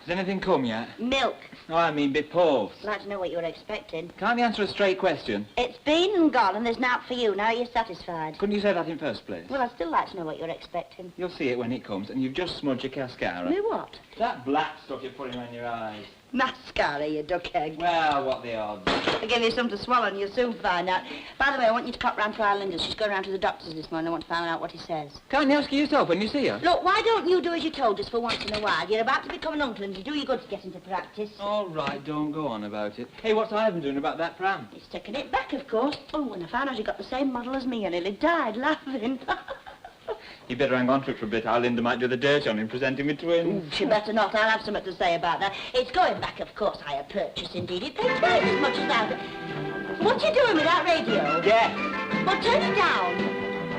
Has anything come yet? Milk. No, I mean before. I'd like to know what you were expecting. Can't you answer a straight question? It's been and gone, and there's naught for you. Now you're satisfied. Couldn't you say that in first place? Well, I'd still like to know what you're expecting. You'll see it when it comes, and you've just smudged your cascara. Me what? That black stuff you're putting on your eyes. Mascara, you duckhead. Well, what the odds? I'll give you some to swallow and you'll soon find out. By the way, I want you to pop round to our Linda's. She's going round to the doctor's this morning. I want to find out what he says. Can't you ask her yourself when you see her? Look, why don't you do as you're told just for once in a while? You're about to become an uncle and you do you good to get into practice. All right, don't go on about it. Hey, what's Ivan doing about that pram? He's taking it back, of course. Oh, when I found out he got the same model as me, I nearly died laughing. You better hang on to it for a bit. Our Linda might do the dirty on him, presenting me twins. She better not. I'll have something to say about that. It's going back, of course. Higher purchase, indeed. It pays twice as much as that. What you doing with that radio? Deaf. Well, turn it down.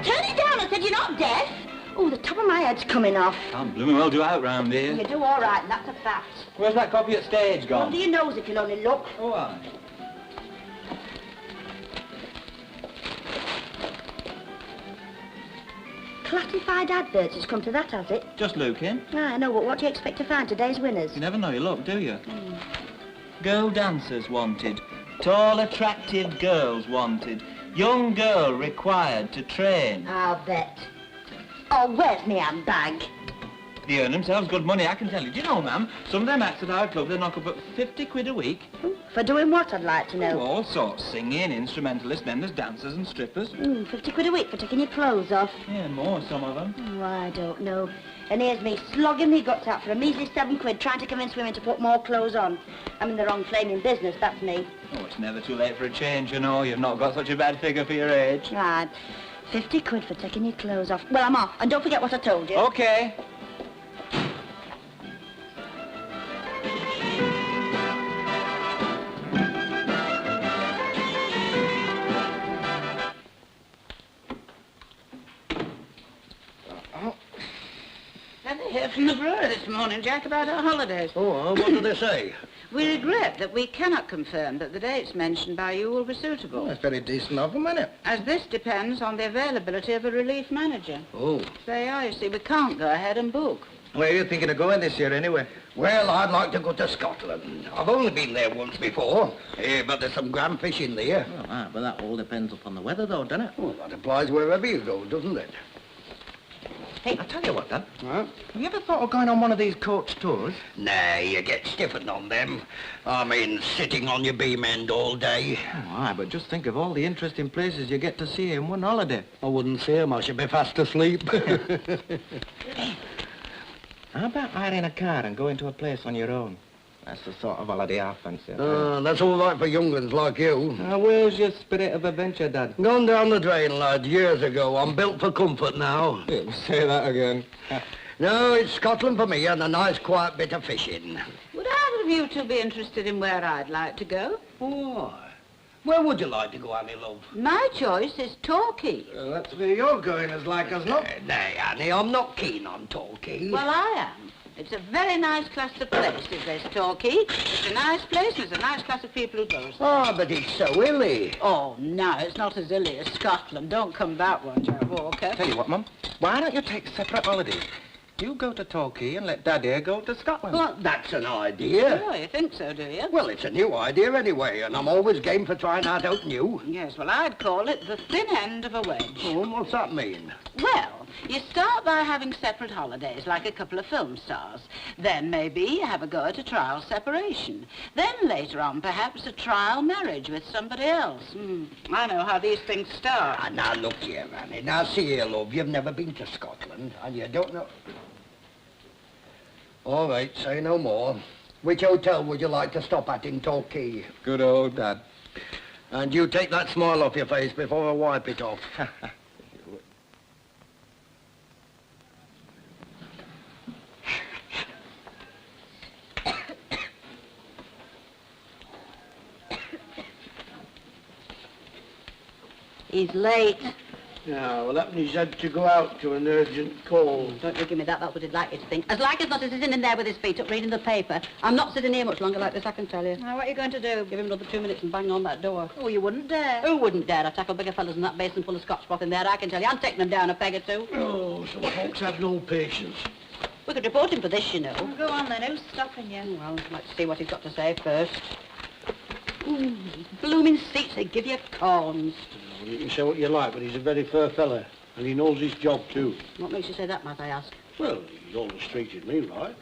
Turn it down. I said you're not deaf. Oh, the top of my head's coming off. Can't blooming well do out round here. You do all right, and that's a fact. Where's that copy at stage gone? Under your nose if you'll only look. Oh, aye. Classified adverts has come to that, has it? Just looking. Ah, I know, but what do you expect to find today's winners? You never know your luck, do you? Girl dancers wanted. Tall, attractive girls wanted. Young girl required to train. I'll bet. Oh, where's me handbag? They earn themselves good money, I can tell you. Do you know, ma'am, some of them acts at our club, they knock up at 50 quid a week. For doing what, I'd like to know? Oh, all sorts. Singing, instrumentalists, then there's dancers and strippers. 50 quid a week for taking your clothes off. Yeah, more, some of them. Oh, I don't know. And here's me slogging me guts out for a measly 7 quid, trying to convince women to put more clothes on. I'm in the wrong flaming business, that's me. Oh, it's never too late for a change, you know. You've not got such a bad figure for your age. Right. 50 quid for taking your clothes off. Well, I'm off. And don't forget what I told you. OK. Had to hear from the brewer this morning, Jack, about our holidays. Oh, what do they say? We regret that we cannot confirm that the dates mentioned by you will be suitable, That's very decent of them, isn't it? as this depends on the availability of a relief manager. Oh. They are, you see, we can't go ahead and book. Where are you thinking of going this year, anyway? Well, I'd like to go to Scotland. I've only been there once before, but there's some grand fishing there. Oh, aye, but that all depends upon the weather, though, doesn't it? Well, that applies wherever you go, doesn't it? Hey, I tell you what, Dan. Huh? Have you ever thought of going on one of these coach tours? Nah, you get stiffened on them. I mean, sitting on your beam end all day. Oh, aye, but just think of all the interesting places you get to see in one holiday. I wouldn't see 'em. I should be fast asleep. How about hiring a car and going to a place on your own? That's the sort of holiday I fancy. That's all right for young uns like you. Now, where's your spirit of adventure, Dad? Gone down the drain, lad, years ago. I'm built for comfort now. Say that again. No, it's Scotland for me and a nice quiet bit of fishing. Would either of you two be interested in where I'd like to go? Oh, where would you like to go, Annie, love? My choice is Torquay. That's where you're going, as like as not. Nay, Annie, I'm not keen on Torquay. Well, I am. It's a very nice class of places, this Torquay. It's a nice place, and there's a nice class of people who goes there. Oh, but it's so hilly. Oh, no, it's not as hilly as Scotland. Don't come back one, Jack Walker. Tell you what, Mum, why don't you take separate holidays? You go to Torquay and let Daddy go to Scotland. Well, that's an idea. Oh, you think so, do you? Well, it's a new idea anyway, and I'm always game for trying out out new. Yes, well, I'd call it the thin end of a wedge. Oh, what's that mean? Well, you start by having separate holidays, like a couple of film stars. Then maybe you have a go at a trial separation. Then later on, perhaps a trial marriage with somebody else. I know how these things start. Ah, now, look here, Annie. Now, see here, love, you've never been to Scotland, and you don't know... All right, say no more. Which hotel would you like to stop at in Torquay? Good old Dad. And you take that smile off your face before I wipe it off. He's late. Yeah, well, that means he had to go out to an urgent call. Don't you give me that, that's what he'd like you to think. As like as not, he's sitting in there with his feet up reading the paper. I'm not sitting here much longer like this, I can tell you. Now, what are you going to do? Give him another 2 minutes and bang on that door. Oh, you wouldn't dare. Who wouldn't dare? I'd tackle bigger fellas than that basin full of Scotch broth in there, I can tell you. I'm taking them down a peg or two. Oh, some folks have no patience. We could report him for this, you know. Well, go on then, who's stopping you? Well, let's see what he's got to say first. Ooh, blooming seats, they give you corns. Well, you can say what you like, but he's a very fair fella, and he knows his job too. What makes you say that, Matt, I ask? Well, he's always treated me right,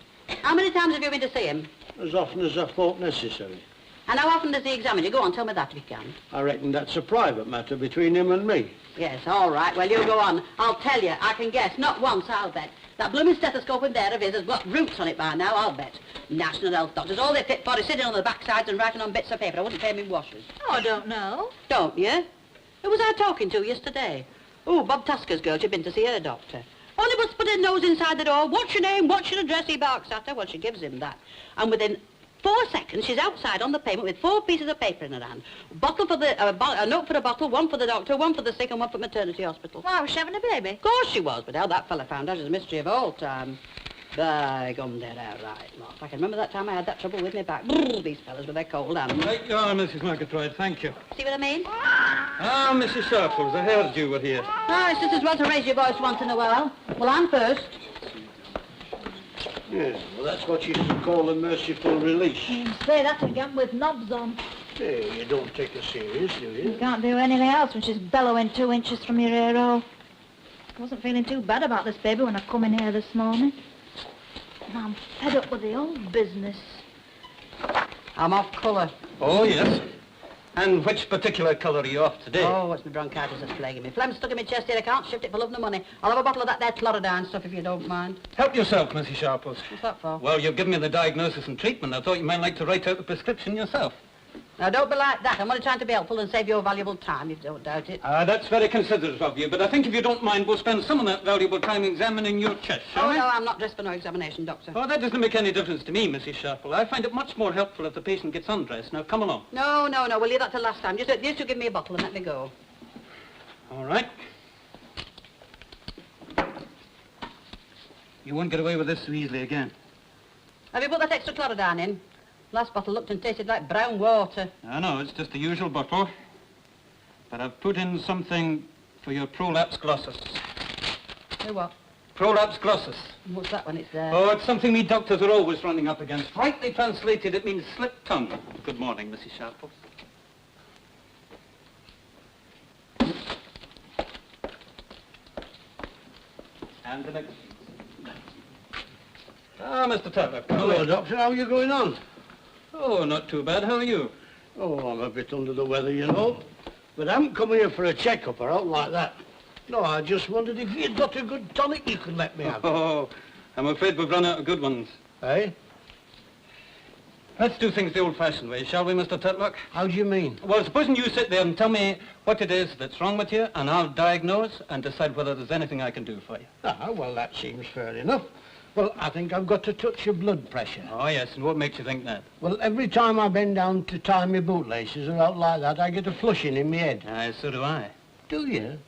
How many times have you been to see him? as often as I thought necessary. And how often does he examine you? Go on, tell me that if you can. I reckon that's a private matter between him and me. Yes, all right. Well, you go on. I'll tell you. I can guess. Not once, I'll bet. That blooming stethoscope in there of his has got roots on it by now, I'll bet. National Health Doctors. All they're fit for is sitting on the backsides and writing on bits of paper. I wouldn't pay them in washers. Oh, I don't know. Don't you? Who was I talking to yesterday? Oh, Bob Tasker's girl. She'd been to see her doctor. Only but put her nose inside the door. What's your name? What's your address? He barks at her. Well, she gives him that. And within 4 seconds, she's outside on the pavement with 4 pieces of paper in her hand. Bottle for the, a note for the bottle, one for the doctor, one for the sick, and one for maternity hospital. Why, was she having a baby? Of course she was, but how that fella found out is a mystery of all time. By gum dead outright, lot. I can remember that time I had that trouble with me back. Brrr, these fellas with their cold hands. Right you are, Mrs. Murgatroyd, thank you. See what I mean? Ah, Mrs. Sharples, I heard you were here. Oh, it's just as well to raise your voice once in a while. Well, I'm first. Yeah, well, that's what you call a merciful release. Say that again with knobs on. Hey, you don't take her serious, do You you? can't do anything else when she's bellowing 2 inches from your ear hole. I wasn't feeling too bad about this baby when I come in here this morning. And I'm fed up with the old business. I'm off colour. Oh, yes. And which particular colour are you off today? Oh, it's my bronchitis that's plaguing me. Phlegm's stuck in my chest here. I can't shift it for love nor money. I'll have a bottle of that there chlorodyne stuff if you don't mind. Help yourself, Mrs. Sharples. What's that for? Well, you've given me the diagnosis and treatment. I thought you might like to write out the prescription yourself. Now, don't be like that. I'm only trying to be helpful and save your valuable time, if you don't doubt it. That's very considerate of you, but I think if you don't mind, we'll spend some of that valuable time examining your chest, shall Oh, we? no, I'm not dressed for no examination, Doctor. Oh, that doesn't make any difference to me, Mrs. Sharple. I find it much more helpful if the patient gets undressed. Now, come along. No, we'll leave that till last time. Just to give me a bottle and let me go. All right. You won't get away with this so easily again. Have you put that extra chlorodyne in? Last bottle looked and tasted like brown water. I know, it's just the usual bottle. But I've put in something for your prolapse glossus. Hey, what? Prolapse glossus. What's that when it's there? Oh, it's something me doctors are always running up against. Rightly translated, it means slip tongue. Good morning, Mrs. Sharple. And the next. Ah, Mr. Turlock. Hello, Doctor. How are you going on? Oh, not too bad. How are you? Oh, I'm a bit under the weather, you know. But I haven't come here for a checkup or out like that. No, I just wondered if you'd got a good tonic you could let me have. Oh, I'm afraid we've run out of good ones. Eh? Let's do things the old-fashioned way, shall we, Mr. Turlock? How do you mean? Well, supposing you sit there and tell me what it is that's wrong with you, and I'll diagnose and decide whether there's anything I can do for you. Ah, well, that seems fair enough. Well, I think I've got to touch your blood pressure. Oh, yes, and what makes you think that? Well, every time I bend down to tie my bootlaces or out like that, I get a flushing in my head. Aye, so do I. Do you?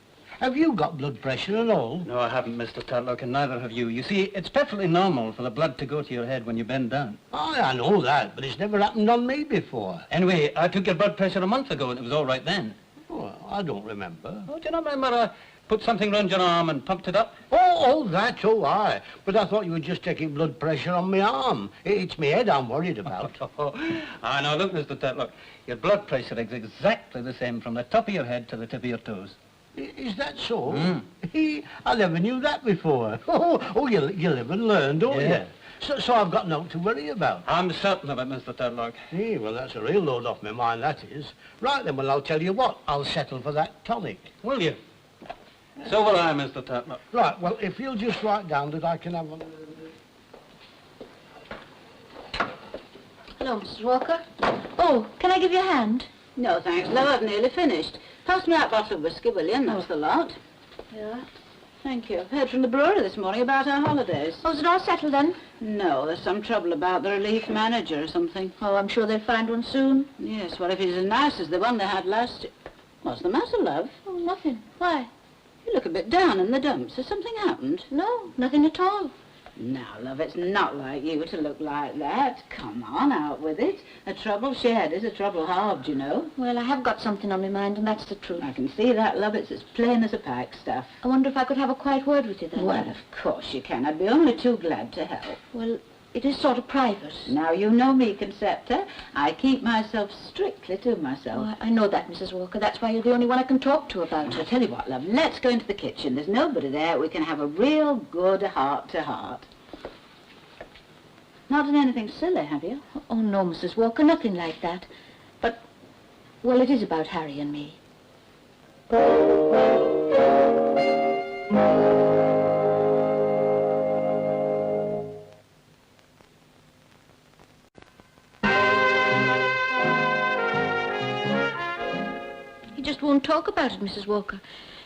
Have you got blood pressure at all? No, I haven't, Mr. Turlock, and neither have you. You see, it's perfectly normal for the blood to go to your head when you bend down. Oh, I know that, but it's never happened on me before. Anyway, I took your blood pressure a month ago, and it was all right then. Oh, I don't remember. Oh, do you not remember I put something round your arm and pumped it up? Oh, that, oh, aye. But I thought you were just taking blood pressure on my arm. It's my head I'm worried about. I know, look, Mr. Turlock, your blood pressure is exactly the same from the top of your head to the tip of your toes. Is that so? Mm. I never knew that before. Oh, you live and learn, don't Yeah. you? So I've got nothing to worry about. I'm certain of it, Mr. Turlock. Hey, well, that's a real load off my mind, that is. Right then, well, I'll tell you what. I'll settle for that tonic. Will you? So will I, Mr. Turlock. Right, well, if you'll just write down that I can have one... Hello, Mrs. Walker. Oh, can I give you a hand? No, thanks, love. I've nearly finished. Pass me that bottle of whiskey, will you? And that's the lot. Yeah. Thank you. I've heard from the brewery this morning about our holidays. Oh, is it all settled then? No, there's some trouble about the relief manager or something. Oh, I'm sure they'll find one soon. Yes, well, if he's as nice as the one they had last year... What's the matter, love? Oh, nothing. Why? You look a bit down in the dumps. Has something happened? No, nothing at all. Now, love, it's not like you to look like that. Come on, out with it. A trouble shared is a trouble halved, you know. Well, I have got something on my mind, and that's the truth. I can see that, love. It's as plain as a pikestaff. I wonder if I could have a quiet word with you then. Well, of course you can. I'd be only too glad to help. Well, it is sort of private. Now, you know me, Concepta. I keep myself strictly to myself. Oh, I know that, Mrs. Walker. That's why you're the only one I can talk to about I'll it. tell you what, love. Let's go into the kitchen. There's nobody there. We can have a real good heart-to-heart. Not done anything silly, have you? Oh, no, Mrs. Walker, nothing like that. But, well, it is about Harry and me. He just won't talk about it, Mrs. Walker.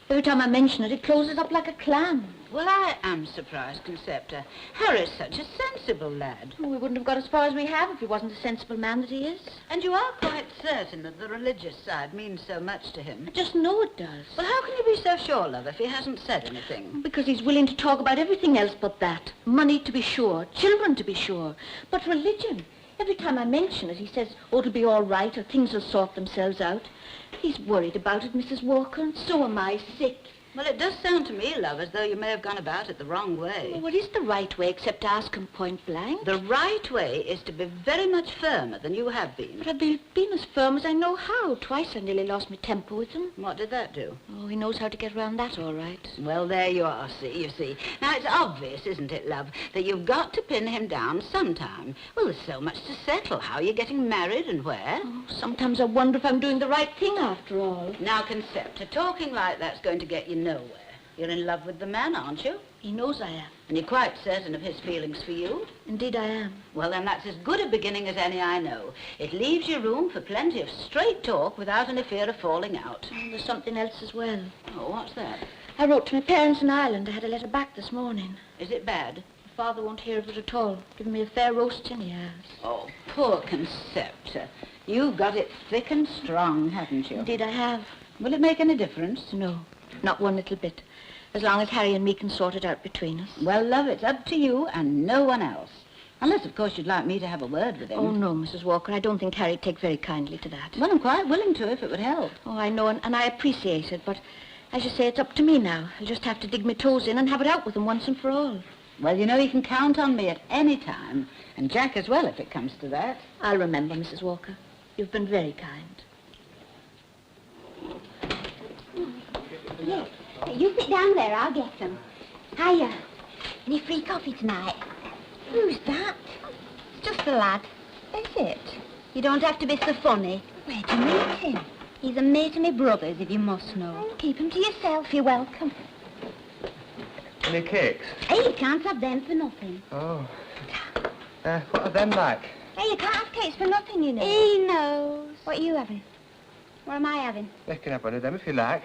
Every time I mention it, it closes up like a clam. Well, I am surprised, Concepta. Harry's such a sensible lad. We wouldn't have got as far as we have if he wasn't the sensible man that he is. And you are quite certain that the religious side means so much to him. I just know it does. Well, how can you be so sure, love, if he hasn't said anything? Because he's willing to talk about everything else but that. Money, to be sure. Children, to be sure. But religion, every time I mention it, he says, oh, it'll be all right, or things will sort themselves out. He's worried about it, Mrs. Walker, and so am I, sick. Well, it does sound to me, love, as though you may have gone about it the wrong way. Oh, what is the right way, except to ask him point blank? The right way is to be very much firmer than you have been. But I've been as firm as I know how. Twice I nearly lost my temper with him. What did that do? Oh, he knows how to get around that all right. Well, there you are, you see. Now, it's obvious, isn't it, love, that you've got to pin him down sometime. Well, there's so much to settle. How are you getting married and where? Oh, sometimes I wonder if I'm doing the right thing after all. Now, Concepta, talking like that's going to get you nowhere. You're in love with the man, aren't you? He knows I am. And you're quite certain of his feelings for you? Indeed I am. Well, then that's as good a beginning as any I know. It leaves you room for plenty of straight talk without any fear of falling out. And there's something else as well. Oh, what's that? I wrote to my parents in Ireland. I had a letter back this morning. Is it bad? My father won't hear of it at all. Giving me a fair roasting, he has. Oh, poor Concepta. You've got it thick and strong, haven't you? Indeed I have. Will it make any difference? No, not one little bit. As long as Harry and me can sort it out between us. Well, love, it's up to you and no one else. Unless, of course, you'd like me to have a word with him. Oh, no, Mrs. Walker. I don't think Harry'd take very kindly to that. Well, I'm quite willing to if it would help. Oh, I know, and I appreciate it, but as you say, it's up to me now. I'll just have to dig my toes in and have it out with him once and for all. Well, you know, you can count on me at any time. And Jack as well, if it comes to that. I'll remember, Mrs. Walker. You've been very kind. Look. You sit down there, I'll get them. Hiya. Any free coffee tonight? Who's that? It's just a lad. Is it? You don't have to be so funny. Where'd you meet him? He's a mate of my brother's, if you must know. Keep him to yourself, you're welcome. Any cakes? Hey, you can't have them for nothing. Oh. What are them like? Hey, you can't have cakes for nothing, you know. He knows. What are you having? What am I having? You can have one of them if you like.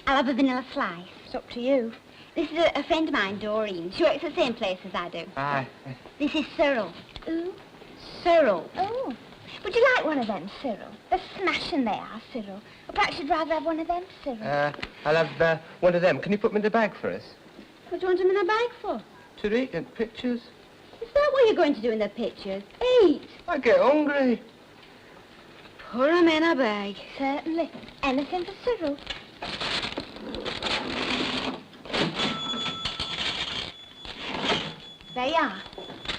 I'll have a vanilla slice. It's up to you. This is a friend of mine, Doreen. She works at the same place as I do. Aye. This is Cyril. Who? Cyril. Oh. Would you like one of them, Cyril? They're smashing, they are, Cyril. Or perhaps you'd rather have one of them, Cyril. I'll have one of them. Can you put them in the bag for us? What do you want them in a bag for? To eat and pictures. Is that what you're going to do in the pictures? Eat. I get hungry. Put them in a bag. Certainly. Anything for Cyril. There you are.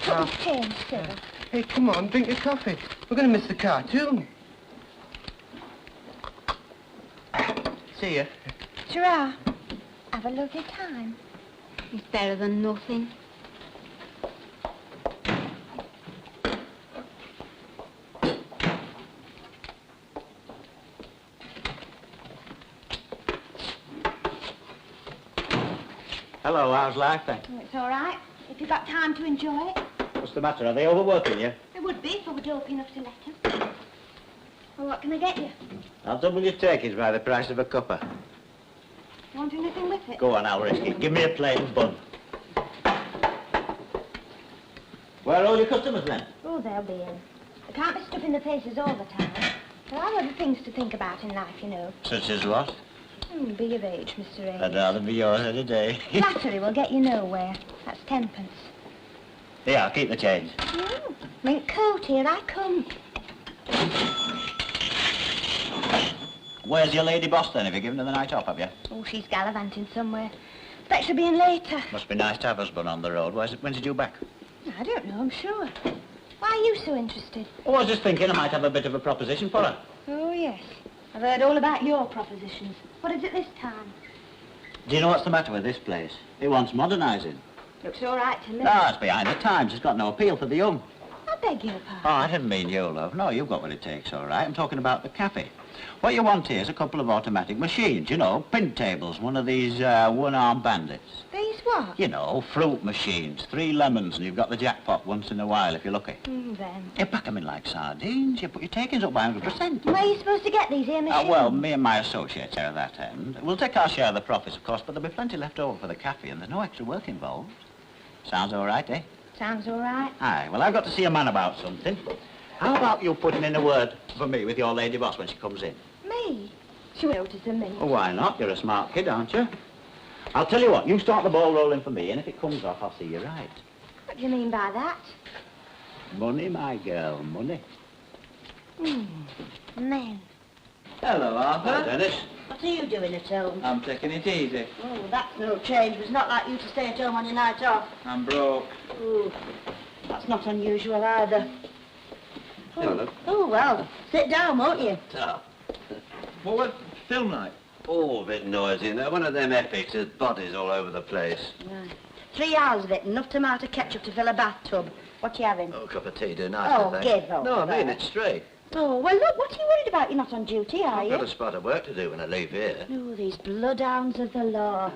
Put the change, Cyril. Hey, come on, drink your coffee. We're going to miss the cartoon. See ya. Sure are. Have a lovely time. It's better than nothing. Hello, how's life then? Oh, it's all right. If you've got time to enjoy it. What's the matter? Are they overworking you? It would be if I were dope enough to let them. Well, what can I get you? I'll double your turkeys by the price of a cuppa. Want anything with it? Go on, I'll risk it. Give me a plain bun. Where are all your customers then? Oh, they'll be in. They can't be stuffing their faces all the time. There are other things to think about in life, you know. Such as what? Be of age, Mr. Ames. I'd rather be yours any day. Flattery will get you nowhere. That's 10 pence. Yeah, I'll keep the change. Oh, mint coat, here I come. Where's your lady boss then? Have you given her the night off, have you? Oh, she's gallivanting somewhere. Bet she'll be in later. Must be nice to have husband on the road. When's he due back? I don't know, I'm sure. Why are you so interested? Oh, I was just thinking I might have a bit of a proposition for her. Oh, yes. I've heard all about your propositions. What is it this time? Do you know what's the matter with this place? It wants modernising. Looks all right to me. No, it's behind the times. It's got no appeal for the young. I beg your pardon. Oh, I didn't mean you, love. No, you've got what it takes, all right. I'm talking about the cafe. What you want here is a couple of automatic machines, you know, pin tables, one of these one-arm bandits. These what? You know, fruit machines, 3 lemons, and you've got the jackpot once in a while if you're lucky. Then. You pack them in like sardines, you put your takings up by 100%. Where are you supposed to get these here machines? Well, me and my associates are at that end. We'll take our share of the profits, of course, but there'll be plenty left over for the cafe, and there's no extra work involved. Sounds all right, eh? Sounds all right. Aye, well, I've got to see a man about something. How about you putting in a word for me with your lady boss when she comes in? Me? She won't notice a minute. Well, why not? You're a smart kid, aren't you? I'll tell you what, you start the ball rolling for me, and if it comes off, I'll see you right. What do you mean by that? Money, my girl, money. Men. Hello, Arthur. Hi, Dennis. What are you doing at home? I'm taking it easy. Oh, that's no change. It's not like you to stay at home on your night off. I'm broke. Ooh, that's not unusual either. Hello. Oh, well, sit down, won't you? What was film night? Oh, a bit noisy. Now, one of them epics, there's bodies all over the place. Right. 3 hours of it, enough tomato ketchup to fill a bathtub. What you having? Oh, a cup of tea, do nice, Oh, I think. give up No, I mean, that. it's straight. Oh, well, look, what are you worried about? You're not on duty, are I've you? got a spot of work to do when I leave here. Oh, these bloodhounds of the law.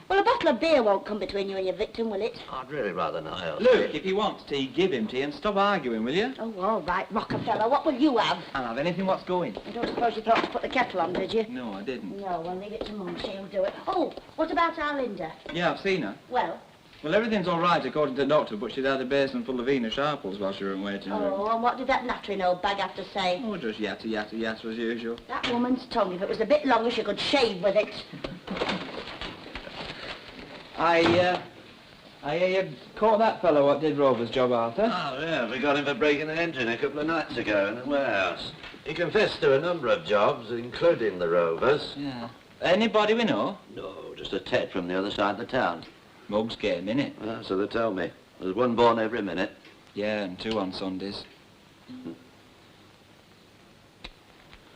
Well, a bottle of beer won't come between you and your victim, will it? I'd really rather not help. Luke, if he wants tea, give him tea and stop arguing, will you? Oh, all right, Rockefeller, what will you have? I'll have anything what's going. I don't suppose you thought to put the kettle on, did you? No, I didn't. No, well, leave it to Mum, she'll do it. Oh, what about our Linda? Yeah, I've seen her. Well, Well, everything's all right according to the doctor, but she'd had a basin full of Venus apples while she was in waiting room. oh, and what did that nattering old bag have to say? Oh, just yatter, yatter, yatter as usual. That woman's tongue, if it was a bit longer, she could shave with it. I hear you caught that fellow what did Rover's job, Arthur. Oh, yeah, we got him for breaking an engine a couple of nights ago in a warehouse. He confessed to a number of jobs, including the Rovers. Yeah. Anybody we know? No, just a tet from the other side of the town. Mugs game, innit? Well, so they tell me. There's one born every minute. Yeah, and 2 on Sundays.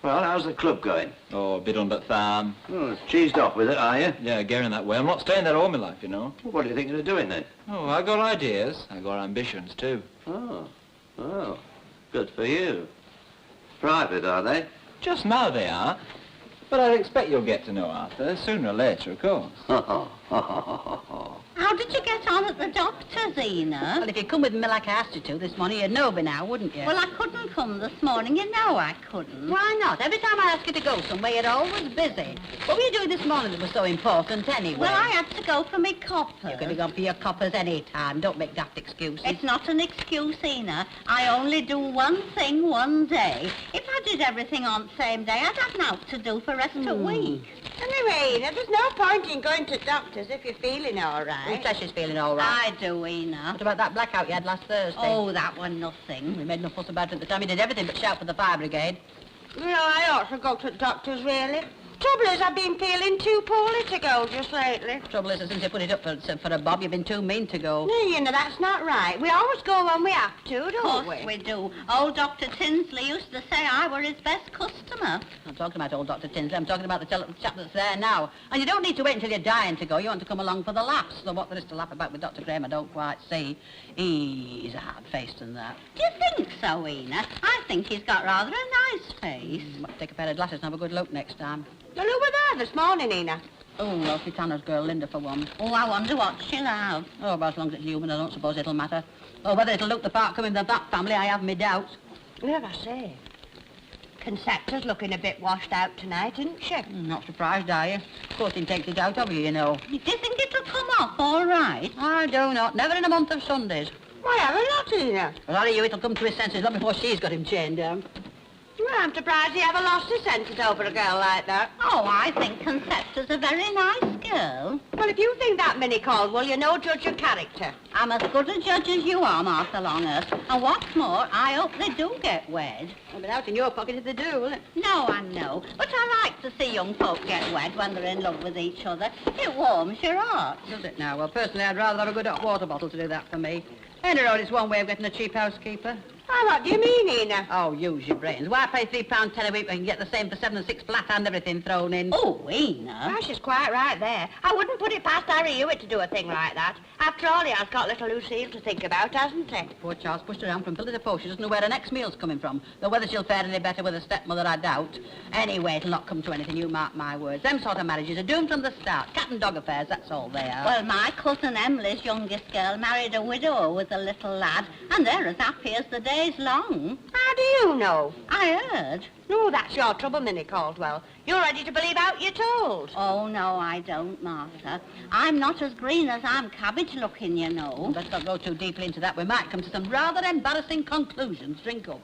Well, how's the club going? Oh, a bit under thumb. Oh, cheesed off with it, are you? Yeah, getting that way. I'm not staying there all my life, you know. Well, what are you thinking of doing then? Oh, I got ideas. I got ambitions, too. Oh, good for you. Private, are they? Just now they are. But I expect you'll get to know Arthur sooner or later, of course. How did you get on at the doctor's, Ina? Well, if you'd come with me like I asked you to this morning, you'd know by now, wouldn't you? Well, I couldn't come this morning. You know I couldn't. Why not? Every time I ask you to go somewhere, you're always busy. What were you doing this morning that was so important anyway? Well, I had to go for my copper. You could have gone for your coppers any time. Don't make daft excuses. It's not an excuse, Ina. I only do one thing one day. If I did everything on the same day, I'd have naught to do for the rest of the week. Anyway, there's no point in going to doctors if you're feeling all right. Who says she's feeling all right? I do, Ina. What about that blackout you had last Thursday? Oh, that was nothing. We made no fuss about it at the time. You did everything but shout for the fire brigade. You know, I ought to go to the doctors, really. Trouble is, I've been feeling too poorly to go just lately. Trouble is, since you put it up for a bob, you've been too mean to go. No, you know, that's not right. We always go when we have to, Of don't course we do. Old Dr. Tinsley used to say I were his best customer. I'm talking about old Dr. Tinsley. I'm talking about the chap that's there now. And you don't need to wait until you're dying to go. You want to come along for the laughs. So what there is to laugh about with Dr. Graham, I don't quite see. He's a hard-faced and that. Do you think so, Ina? I think he's got rather a nice face. Might take a pair of glasses and have a good look next time. Well, who were there this morning, Ina? Oh, Elsie Tanner's girl, Linda, for one. Oh, I wonder what she'll have. Oh, about as long as it's human, I don't suppose it'll matter. Oh, whether it'll look the part coming from that family, I have my doubts. Well, I say. Concepta's looking a bit washed out tonight, isn't she? Not surprised, are you? Of course, he takes it out of you, you know. Do you think it'll come off all right? I do not. Never in a month of Sundays. Why, haven't not, Ina? Well, are you, it'll come to his senses long before she's got him chained down. Well, I'm surprised he ever lost his senses over a girl like that. Oh, I think Concepta's a very nice girl. Well, if you think that, Minnie Caldwell, you're no judge of character. I'm as good a judge as you are, Martha Longhurst. And what's more, I hope they do get wed. Well, but out in your pocket if they do, will it? No, I know. But I like to see young folk get wed when they're in love with each other. It warms your heart. Does it now? Well, personally, I'd rather have a good hot water bottle to do that for me. Any road, it's one way of getting a cheap housekeeper. Oh, what do you mean, Ena? Oh, use your brains. Why pay £3 a week when you can get the same for 7 and 6 flat and everything thrown in? Oh, Ena. Oh, she's quite right there. I wouldn't put it past Harry Hewitt to do a thing like that. After all, he has got little Lucille to think about, hasn't he? Poor Charles pushed around from pillar to post. She doesn't know where her next meal's coming from. Though whether she'll fare any better with a stepmother, I doubt. Anyway, it'll not come to anything, you mark my words. Them sort of marriages are doomed from the start. Cat and dog affairs, that's all they are. Well, my cousin Emily's youngest girl married a widower with a little lad, and they're as happy as the day's long. How do you know? I heard. No, that's your trouble, Minnie Caldwell. You're ready to believe out you're told. Oh, no, I don't, Martha. I'm not as green as I'm cabbage-looking, you know. Let's not go too deeply into that. We might come to some rather embarrassing conclusions. Drink up.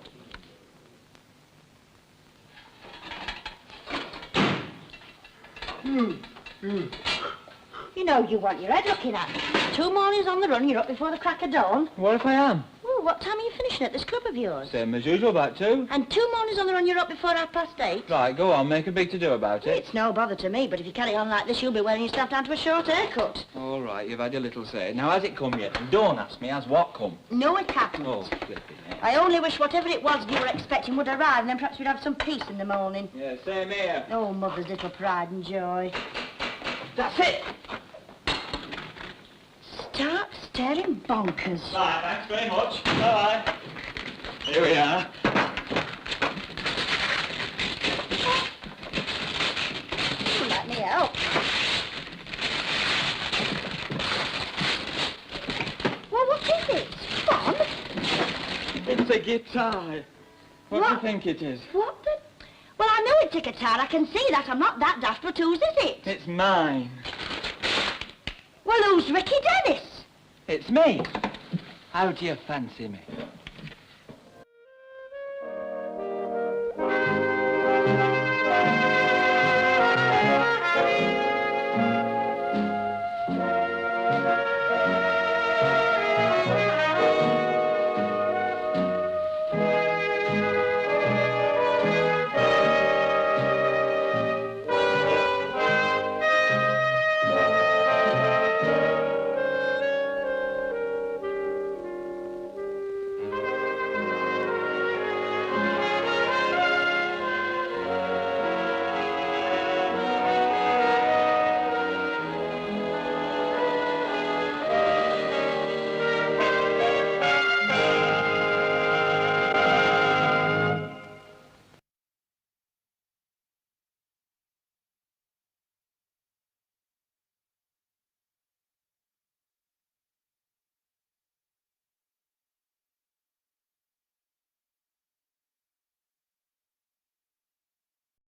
You know you want your head looking at. 2 mornings on the run, you're up before the crack of dawn. What if I am? Oh, what time are you finishing at this club of yours? Same as usual, about 2. And 2 mornings on the run, you're up before 8:30? Right, go on, make a big to-do about it. It's no bother to me, but if you carry on like this, you'll be wearing yourself down to a short haircut. All right, you've had your little say. Now, has it come yet? And don't ask me, has what come? No, it hasn't. Oh, flipping it. I only wish whatever it was you were expecting would arrive, and then perhaps we'd have some peace in the morning. Yeah, same here. Oh, mother's little pride and joy. That's it. Stark staring bonkers. Right, thanks very much. Bye. Here we are. Let me help. Well, what is it? Fun? It's a guitar. What do you think it is? What the... Well, I know it's a guitar. I can see that. I'm not that daft, but whose is it? It's mine. Well, who's Ricky Dennis? It's me. How do you fancy me?